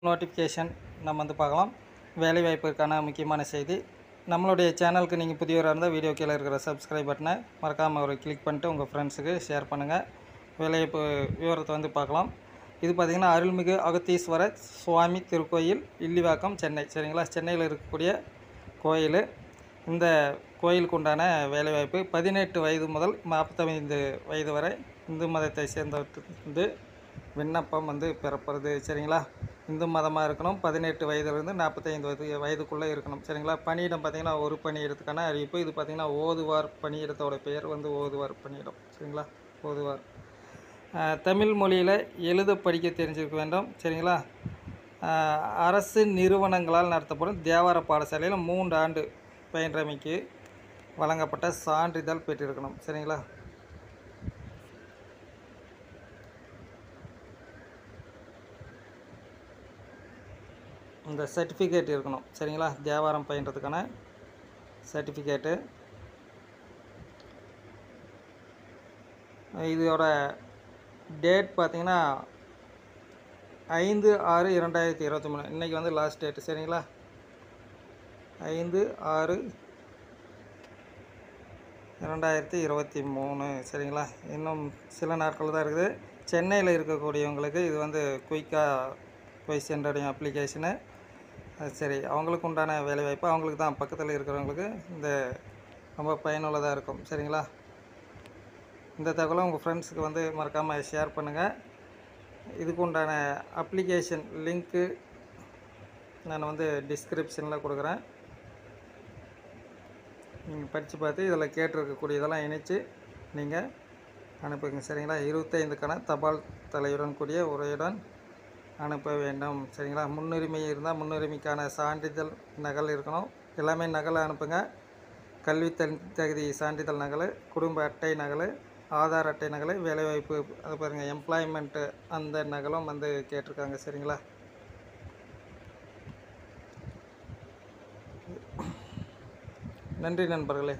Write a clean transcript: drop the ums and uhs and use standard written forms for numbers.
Notification நம்ம வந்து பார்க்கலாம். வேலைவாய்ப்பிற்கான முக்கியமான செய்தி. நம்மளுடைய சேனலுக்கு நீங்கள் புதியவராக இருந்தால் வீடியோ கீழே இருக்கிற சப்ஸ்கிரைப் பட்டனை மறக்காமல் ஒரு கிளிக் பண்ணிட்டு உங்கள் ஃப்ரெண்ட்ஸுக்கு ஷேர் பண்ணுங்கள். வேலைவாய்ப்பு விவரத்தை வந்து பார்க்கலாம். இது பார்த்திங்கன்னா அருள்மிகு அகத்தீஸ்வரர் சுவாமி திருக்கோயில், இல்லிவாக்கம், சென்னை. சரிங்களா, சென்னையில் இருக்கக்கூடிய கோயில். இந்த கோயிலுக்கு உண்டான வேலைவாய்ப்பு 18 வயது முதல் 45 வயது வரை இந்து மதத்தை சேர்ந்தவர்களுக்கு வந்து விண்ணப்பம் வந்து பெறப்படுது. சரிங்களா, இந்து மதமாக இருக்கணும். 18 வயதுலேருந்து 45 வயதுக்குள்ளே இருக்கணும். சரிங்களா, பணியிடம் பார்த்திங்கன்னா ஒரு பணியிடத்துக்கான அறிவிப்பு. இது பார்த்திங்கன்னா ஓதுவார் பணியிடத்தோட பெயர் வந்து ஓதுவார் பணியிடம். சரிங்களா, ஓதுவார். தமிழ் மொழியில் எழுத படிக்க தெரிஞ்சிருக்க வேண்டும். சரிங்களா, அரசு நிறுவனங்களால் நடத்தப்படும் தேவார பாடசாலையில் 3 ஆண்டு பயின்றமைக்கு வழங்கப்பட்ட சான்றிதழ் பெற்றிருக்கணும். சரிங்களா, இந்த சர்டிஃபிகேட் இருக்கணும். சரிங்களா, தேவாரம் பயின்றதுக்கான சர்டிஃபிகேட்டு. இதோட டேட் பார்த்திங்கன்னா 5/6/2023. இன்றைக்கி வந்து லாஸ்ட் டேட்டு. சரிங்களா, 5/6/2023. சரிங்களா, இன்னும் சில நாட்கள் தான் இருக்குது. சென்னையில் இருக்கக்கூடியவங்களுக்கு இது வந்து குயிக்காக போய் சென்றடையும் அப்ளிகேஷனு. சரி, அவங்களுக்கு உண்டான வேலைவாய்ப்பு அவங்களுக்கு தான், பக்கத்தில் இருக்கிறவங்களுக்கு இந்த ரொம்ப பயனுள்ளதாக இருக்கும். சரிங்களா, இந்த தகவலை உங்கள் ஃப்ரெண்ட்ஸுக்கு வந்து மறக்காமல் ஷேர் பண்ணுங்கள். இதுக்கு உண்டான அப்ளிகேஷன் லிங்க்கு நான் வந்து டிஸ்கிரிப்ஷனில் கொடுக்குறேன். நீங்கள் படித்து பார்த்து இதில் கேட்டிருக்கக்கூடியதெல்லாம் இணைச்சி நீங்கள் அனுப்புங்க. சரிங்களா, 25க்கான தபால் தலையுடன் கூடிய உரையுடன் அனுப்ப வேண்டும். சரிங்களா, முன்னுரிமை இருந்தால் முன்னுரிமைக்கான சான்றிதழ் நகல் இருக்கணும். எல்லாமே நகலை அனுப்புங்க. கல்வி தகுதி சான்றிதழ் நகல், குடும்ப அட்டை நகல், ஆதார் அட்டை நகல், வேலைவாய்ப்பு அது பாருங்கள் எம்ப்ளாய்மெண்ட்டு அந்த நகலும் வந்து கேட்டிருக்காங்க. சரிங்களா, நன்றி நண்பர்களே.